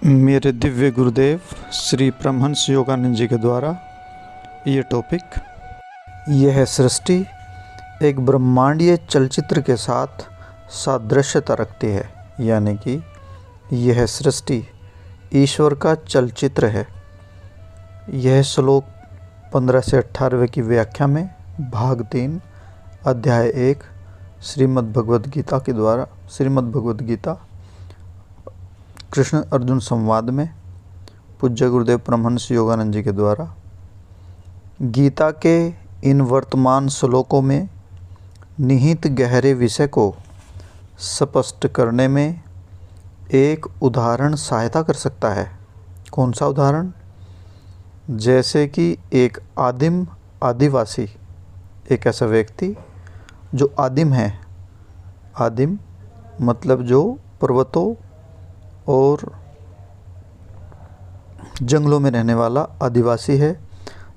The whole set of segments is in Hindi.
मेरे दिव्य गुरुदेव श्री परमहंस योगानंद जी के द्वारा ये टॉपिक, यह सृष्टि एक ब्रह्मांडीय चलचित्र के साथ सादृश्यता रखती है, यानी कि यह सृष्टि ईश्वर का चलचित्र है। यह श्लोक 15 से 18 की व्याख्या में भाग 3 अध्याय 1 श्रीमद् भगवद गीता के द्वारा श्रीमद् भगवद गीता कृष्ण अर्जुन संवाद में पूज्य गुरुदेव परमहंस योगानंद जी के द्वारा गीता के इन वर्तमान श्लोकों में निहित गहरे विषय को स्पष्ट करने में एक उदाहरण सहायता कर सकता है। कौन सा उदाहरण? जैसे कि एक आदिवासी, एक ऐसा व्यक्ति जो आदिम है। आदिम मतलब जो पर्वतों और जंगलों में रहने वाला आदिवासी है,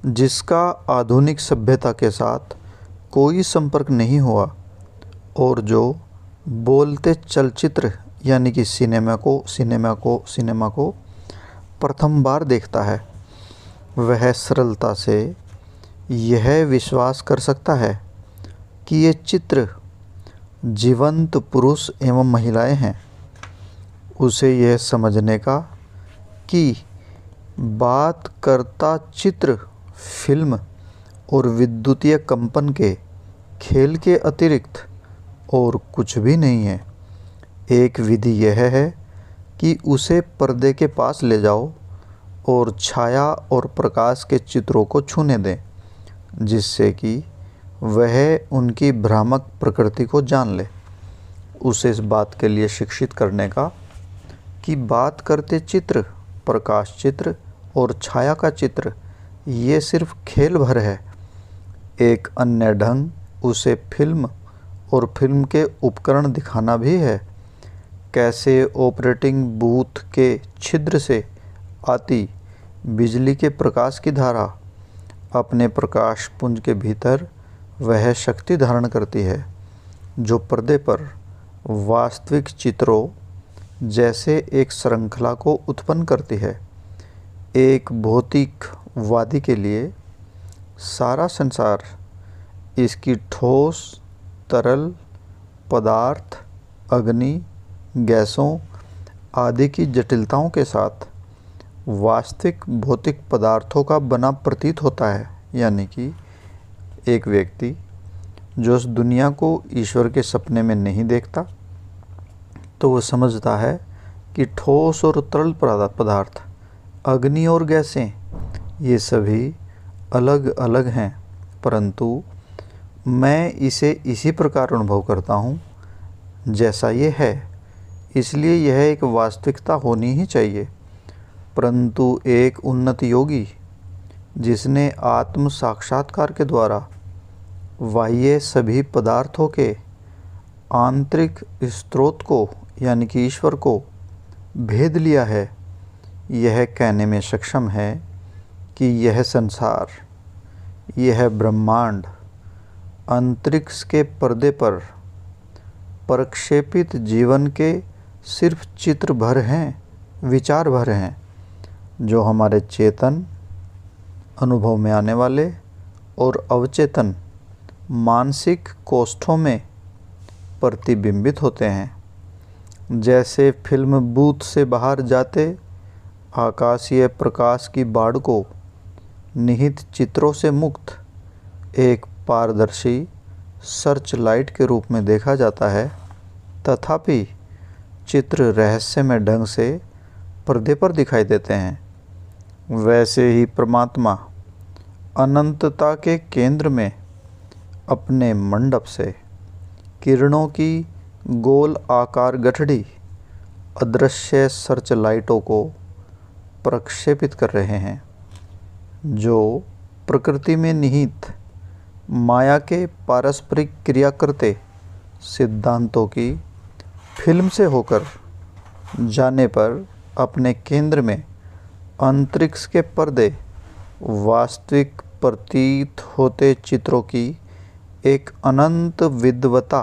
जिसका आधुनिक सभ्यता के साथ कोई संपर्क नहीं हुआ और जो बोलते चलचित्र यानी कि सिनेमा को प्रथम बार देखता है। वह सरलता से यह विश्वास कर सकता है कि ये चित्र जीवंत पुरुष एवं महिलाएं हैं। उसे यह समझने का कि बात करता चित्र फिल्म और विद्युतीय कंपन के खेल के अतिरिक्त और कुछ भी नहीं है। एक विधि यह है कि उसे पर्दे के पास ले जाओ और छाया और प्रकाश के चित्रों को छूने दें, जिससे कि वह उनकी भ्रामक प्रकृति को जान ले। उसे इस बात के लिए शिक्षित करने का कि बात करते चित्र, प्रकाश चित्र और छाया का चित्र ये सिर्फ खेल भर है। एक अन्य ढंग उसे फिल्म और फिल्म के उपकरण दिखाना भी है। कैसे ऑपरेटिंग बूथ के छिद्र से आती बिजली के प्रकाश की धारा अपने प्रकाश पुंज के भीतर वह शक्ति धारण करती है जो पर्दे पर वास्तविक चित्रों जैसे एक श्रृंखला को उत्पन्न करती है। एक भौतिकवादी के लिए सारा संसार इसकी ठोस, तरल पदार्थ, अग्नि, गैसों आदि की जटिलताओं के साथ वास्तविक भौतिक पदार्थों का बना प्रतीत होता है। यानी कि एक व्यक्ति जो उस दुनिया को ईश्वर के सपने में नहीं देखता, तो वो समझता है कि ठोस और तरल पदार्थ, अग्नि और गैसें ये सभी अलग अलग हैं, परंतु मैं इसे इसी प्रकार अनुभव करता हूँ जैसा ये है, इसलिए यह एक वास्तविकता होनी ही चाहिए। परंतु एक उन्नत योगी जिसने आत्म साक्षात्कार के द्वारा बाह्य सभी पदार्थों के आंतरिक स्रोत को यानी कि ईश्वर को भेद लिया है, यह कहने में सक्षम है कि यह संसार, यह ब्रह्मांड अंतरिक्ष के पर्दे पर प्रक्षेपित जीवन के सिर्फ चित्र भर हैं, विचार भर हैं, जो हमारे चेतन अनुभव में आने वाले और अवचेतन मानसिक कोष्ठों में प्रतिबिंबित होते हैं। जैसे फिल्म बूथ से बाहर जाते आकाशीय प्रकाश की बाढ़ को निहित चित्रों से मुक्त एक पारदर्शी सर्च लाइट के रूप में देखा जाता है, तथापि चित्र रहस्यमय ढंग से पर्दे पर दिखाई देते हैं। वैसे ही परमात्मा अनंतता के केंद्र में अपने मंडप से किरणों की गोल आकार गठड़ी अदृश्य सर्च लाइटों को प्रक्षेपित कर रहे हैं, जो प्रकृति में निहित माया के पारस्परिक क्रिया करते सिद्धांतों की फिल्म से होकर जाने पर अपने केंद्र में अंतरिक्ष के पर्दे वास्तविक प्रतीत होते चित्रों की एक अनंत विद्वता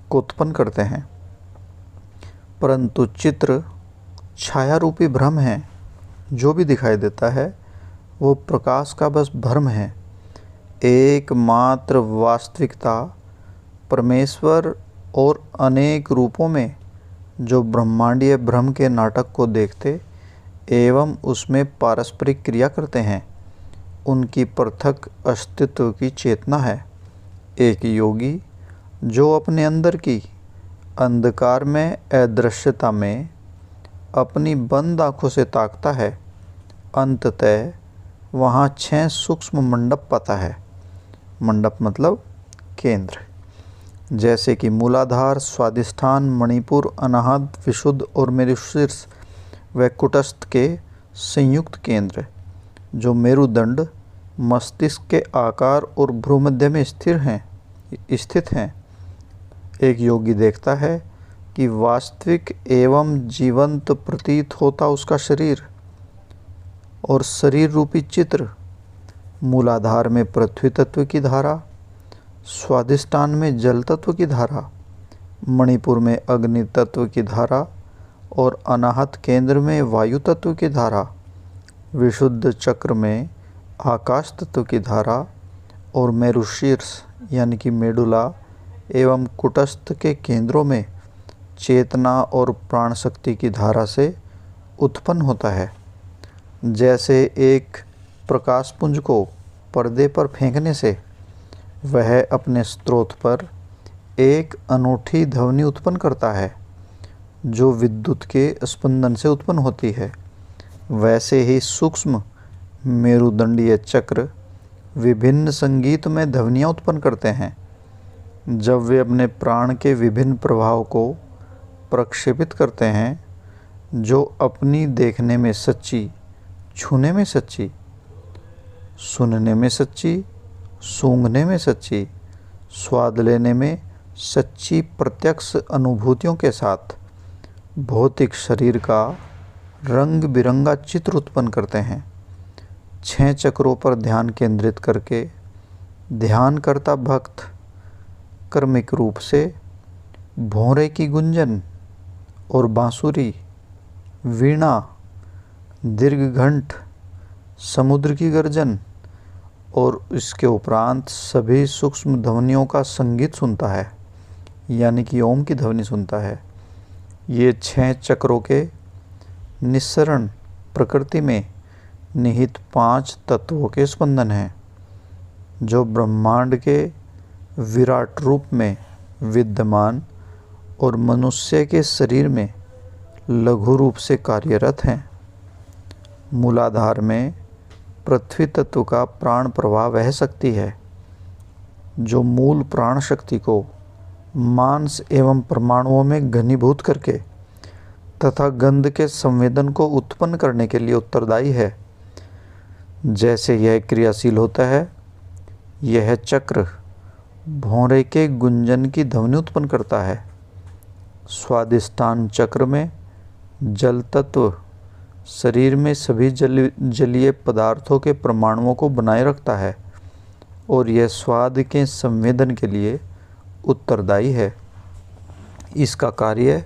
को उत्पन्न करते हैं। परंतु चित्र छाया रूपी भ्रम है। जो भी दिखाई देता है वो प्रकाश का बस भ्रम है। एकमात्र वास्तविकता परमेश्वर और अनेक रूपों में जो ब्रह्मांडीय भ्रम के नाटक को देखते एवं उसमें पारस्परिक क्रिया करते हैं, उनकी पृथक अस्तित्व की चेतना है। एक योगी जो अपने अंदर की अंधकार में अदृश्यता में अपनी बंद आँखों से ताकता है, अंततः वहाँ 6 सूक्ष्म मंडप पाता है। मंडप मतलब केंद्र, जैसे कि मूलाधार, स्वादिष्ठान, मणिपुर, अनाहत, विशुद्ध और मेरुशीर्ष व कुटस्थ के संयुक्त केंद्र जो मेरुदंड मस्तिष्क के आकार और भ्रूमध्य में स्थित हैं। एक योगी देखता है कि वास्तविक एवं जीवंत प्रतीत होता उसका शरीर और शरीर रूपी चित्र मूलाधार में पृथ्वी तत्व की धारा, स्वादिष्ठान में जल तत्व की धारा, मणिपुर में अग्नि तत्व की धारा और अनाहत केंद्र में वायु तत्व की धारा, विशुद्ध चक्र में आकाश तत्व की धारा और मेरुशीर्ष यानी कि मेडुला एवं कुटस्थ के केंद्रों में चेतना और प्राण शक्ति की धारा से उत्पन्न होता है। जैसे एक प्रकाश पुंज को पर्दे पर फेंकने से वह अपने स्रोत पर एक अनूठी ध्वनि उत्पन्न करता है जो विद्युत के स्पंदन से उत्पन्न होती है, वैसे ही सूक्ष्म मेरुदंडीय चक्र विभिन्न संगीतमय ध्वनियाँ उत्पन्न करते हैं। जब वे अपने प्राण के विभिन्न प्रभाव को प्रक्षेपित करते हैं, जो अपनी देखने में सच्ची, छूने में सच्ची, सुनने में सच्ची, सूंघने में सच्ची, स्वाद लेने में सच्ची प्रत्यक्ष अनुभूतियों के साथ भौतिक शरीर का रंग बिरंगा चित्र उत्पन्न करते हैं। 6 चक्रों पर ध्यान केंद्रित करके ध्यान करता भक्त कर्मिक रूप से भौरे की गुंजन और बांसुरी, वीणा, दीर्घघंट, समुद्र की गर्जन और इसके उपरांत सभी सूक्ष्म ध्वनियों का संगीत सुनता है, यानी कि ओम की ध्वनि सुनता है। ये 6 चक्रों के निस्सरण प्रकृति में निहित 5 तत्वों के स्पंदन हैं, जो ब्रह्मांड के विराट रूप में विद्यमान और मनुष्य के शरीर में लघु रूप से कार्यरत हैं। मूलाधार में पृथ्वी तत्व का प्राण प्रवाह वह शक्ति है जो मूल प्राण शक्ति को मांस एवं परमाणुओं में घनीभूत करके तथा गंध के संवेदन को उत्पन्न करने के लिए उत्तरदायी है। जैसे यह क्रियाशील होता है, यह चक्र भौरे के गुंजन की ध्वनि उत्पन्न करता है। स्वादिष्ठान चक्र में जल तत्व शरीर में सभी जलीय पदार्थों के परमाणुओं को बनाए रखता है और यह स्वाद के संवेदन के लिए उत्तरदायी है। इसका कार्य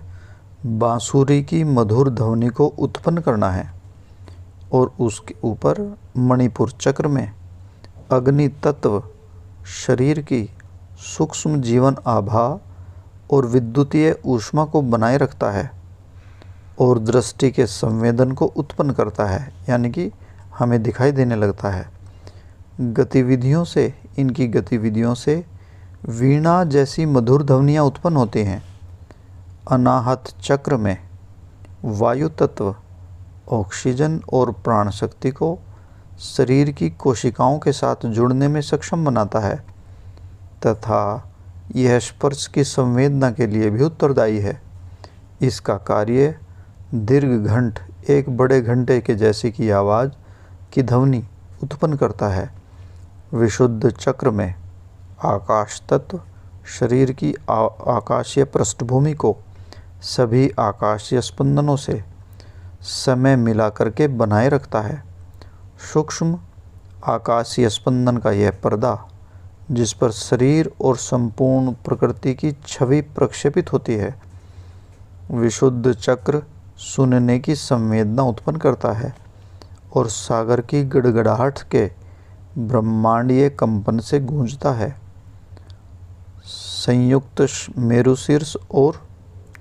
बांसुरी की मधुर ध्वनि को उत्पन्न करना है और उसके ऊपर मणिपुर चक्र में अग्नि तत्व शरीर की सूक्ष्म जीवन आभा और विद्युतीय ऊष्मा को बनाए रखता है और दृष्टि के संवेदन को उत्पन्न करता है, यानी कि हमें दिखाई देने लगता है। इनकी गतिविधियों से वीणा जैसी मधुर ध्वनियाँ उत्पन्न होती हैं। अनाहत चक्र में वायु तत्व ऑक्सीजन और प्राण शक्ति को शरीर की कोशिकाओं के साथ जुड़ने में सक्षम बनाता है तथा यह स्पर्श की संवेदना के लिए भी उत्तरदायी है। इसका कार्य दीर्घघंट एक बड़े घंटे के जैसी की आवाज़ की ध्वनि उत्पन्न करता है। विशुद्ध चक्र में आकाश तत्व शरीर की आकाशीय पृष्ठभूमि को सभी आकाशीय स्पंदनों से समय मिला करके बनाए रखता है। सूक्ष्म आकाशीय स्पंदन का यह पर्दा जिस पर शरीर और संपूर्ण प्रकृति की छवि प्रक्षेपित होती है। विशुद्ध चक्र सुनने की संवेदना उत्पन्न करता है और सागर की गड़गड़ाहट के ब्रह्मांडीय कंपन से गूंजता है। संयुक्त मेरुशीर्ष और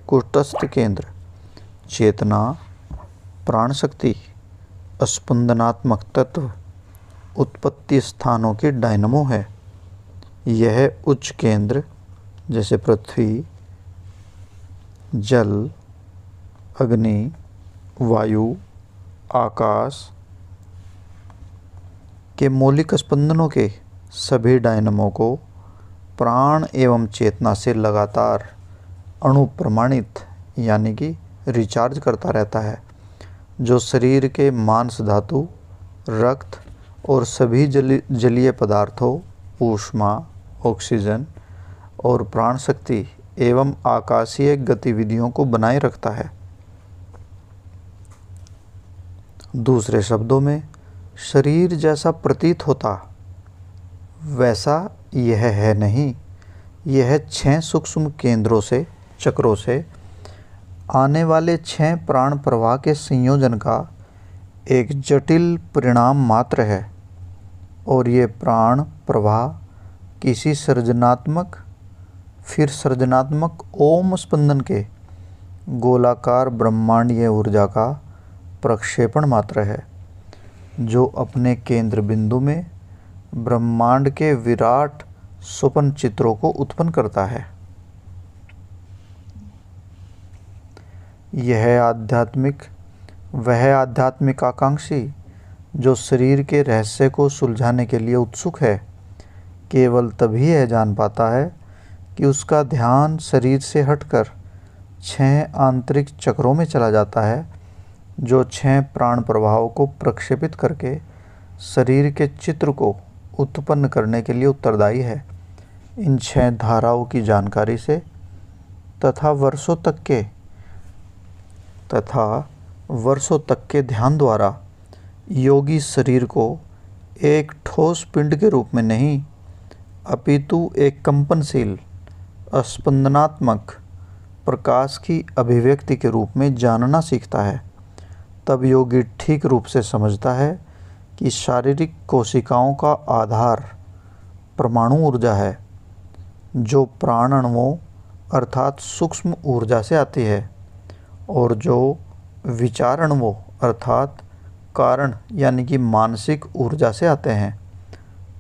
कूटस्थ केंद्र चेतना, प्राण शक्ति, स्पंदनात्मक तत्व, उत्पत्ति स्थानों के डायनमो है। यह उच्च केंद्र जैसे पृथ्वी, जल, अग्नि, वायु, आकाश के मौलिक स्पंदनों के सभी डायनमो को प्राण एवं चेतना से लगातार अणुप्रमाणित यानी कि रिचार्ज करता रहता है, जो शरीर के मांस धातु, रक्त और सभी जलीय पदार्थों, ऊष्मा, ऑक्सीजन और प्राण शक्ति एवं आकाशीय गतिविधियों को बनाए रखता है। दूसरे शब्दों में, शरीर जैसा प्रतीत होता वैसा यह है नहीं। यह 6 सूक्ष्म केंद्रों से, चक्रों से आने वाले 6 प्राण प्रवाह के संयोजन का एक जटिल परिणाम मात्र है और ये प्राण प्रवाह किसी सृजनात्मक ओम स्पंदन के गोलाकार ब्रह्मांडीय ऊर्जा का प्रक्षेपण मात्र है, जो अपने केंद्र बिंदु में ब्रह्मांड के विराट स्वप्न चित्रों को उत्पन्न करता है। वह आध्यात्मिक आकांक्षी जो शरीर के रहस्य को सुलझाने के लिए उत्सुक है, केवल तभी यह जान पाता है कि उसका ध्यान शरीर से हटकर 6 आंतरिक चक्रों में चला जाता है, जो 6 प्राण प्रवाहों को प्रक्षेपित करके शरीर के चित्र को उत्पन्न करने के लिए उत्तरदायी है। इन 6 धाराओं की जानकारी से तथा वर्षों तक के ध्यान द्वारा योगी शरीर को एक ठोस पिंड के रूप में नहीं, अपितु एक कंपनशील, स्पंदनात्मक प्रकाश की अभिव्यक्ति के रूप में जानना सीखता है। तब योगी ठीक रूप से समझता है कि शारीरिक कोशिकाओं का आधार परमाणु ऊर्जा है, जो प्राण अणुओं अर्थात सूक्ष्म ऊर्जा से आती है, और जो विचार अणुओं अर्थात कारण यानी कि मानसिक ऊर्जा से आते हैं,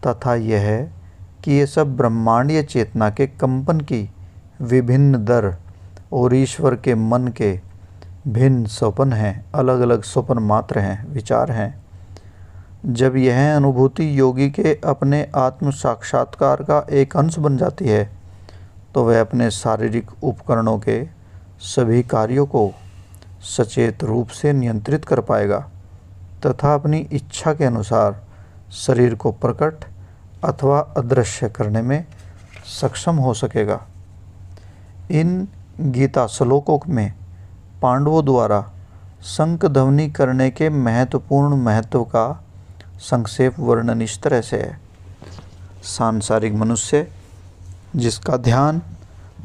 तथा यह कि ये सब ब्रह्मांडीय चेतना के कंपन की विभिन्न दर और ईश्वर के मन के भिन्न स्वप्न हैं, अलग अलग स्वप्न मात्र हैं, विचार हैं। जब यह अनुभूति योगी के अपने आत्म साक्षात्कार का एक अंश बन जाती है, तो वह अपने शारीरिक उपकरणों के सभी कार्यों को सचेत रूप से नियंत्रित कर पाएगा तथा अपनी इच्छा के अनुसार शरीर को प्रकट अथवा अदृश्य करने में सक्षम हो सकेगा। इन गीता श्लोकों में पांडवों द्वारा शंख ध्वनि करने के महत्वपूर्ण महत्व का संक्षेप वर्णन इस तरह से है। सांसारिक मनुष्य जिसका ध्यान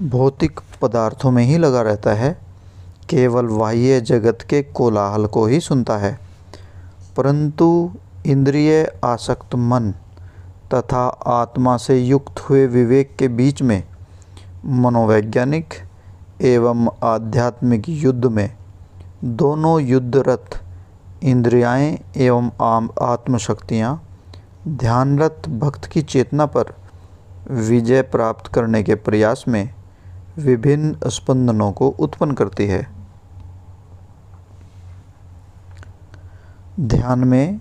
भौतिक पदार्थों में ही लगा रहता है, केवल बाह्य जगत के कोलाहल को ही सुनता है, परंतु इंद्रिय आसक्त मन तथा आत्मा से युक्त हुए विवेक के बीच में मनोवैज्ञानिक एवं आध्यात्मिक युद्ध में दोनों युद्धरत इंद्रियाएं एवं आत्मशक्तियाँ ध्यानरत भक्त की चेतना पर विजय प्राप्त करने के प्रयास में विभिन्न स्पंदनों को उत्पन्न करती है। ध्यान में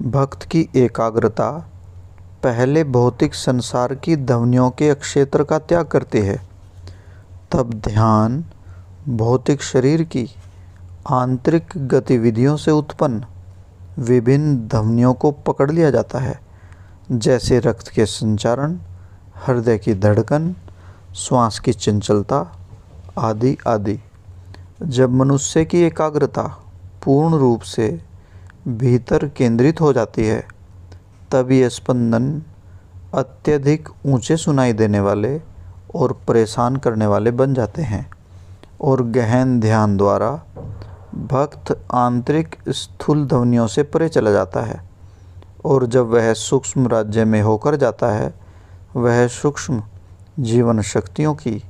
भक्त की एकाग्रता पहले भौतिक संसार की ध्वनियों के क्षेत्र का त्याग करती है, तब ध्यान भौतिक शरीर की आंतरिक गतिविधियों से उत्पन्न विभिन्न ध्वनियों को पकड़ लिया जाता है, जैसे रक्त के संचारण, हृदय की धड़कन, श्वास की चंचलता आदि आदि। जब मनुष्य की एकाग्रता पूर्ण रूप से भीतर केंद्रित हो जाती है, तब ये स्पंदन अत्यधिक ऊंचे सुनाई देने वाले और परेशान करने वाले बन जाते हैं और गहन ध्यान द्वारा भक्त आंतरिक स्थूल ध्वनियों से परे चला जाता है और जब वह सूक्ष्म राज्य में होकर जाता है, वह सूक्ष्म जीवन शक्तियों की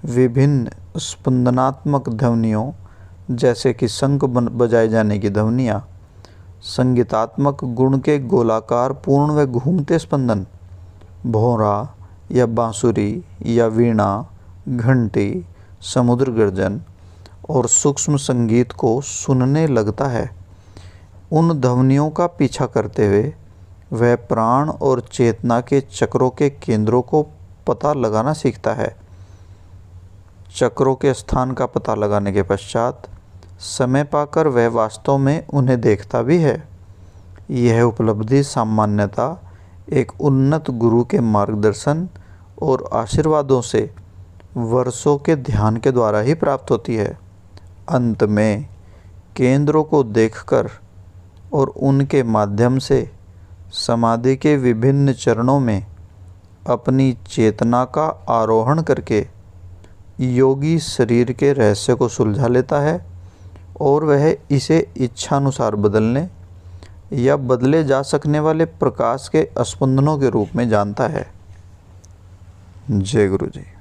विभिन्न स्पंदनात्मक ध्वनियों, जैसे कि शंख बजाए जाने की ध्वनियाँ, संगीतात्मक गुण के गोलाकार पूर्ण व घूमते स्पंदन, भौंरा या बांसुरी या वीणा, घंटी, समुद्र गर्जन और सूक्ष्म संगीत को सुनने लगता है। उन ध्वनियों का पीछा करते हुए वह प्राण और चेतना के चक्रों के केंद्रों को पता लगाना सीखता है। चक्रों के स्थान का पता लगाने के पश्चात समय पाकर वह वास्तव में उन्हें देखता भी है। यह उपलब्धि सामान्यतः एक उन्नत गुरु के मार्गदर्शन और आशीर्वादों से वर्षों के ध्यान के द्वारा ही प्राप्त होती है। अंत में केंद्रों को देखकर और उनके माध्यम से समाधि के विभिन्न चरणों में अपनी चेतना का आरोहण करके योगी शरीर के रहस्य को सुलझा लेता है और वह इसे इच्छानुसार बदलने या बदले जा सकने वाले प्रकाश के स्पंदनों के रूप में जानता है। जय गुरु जी।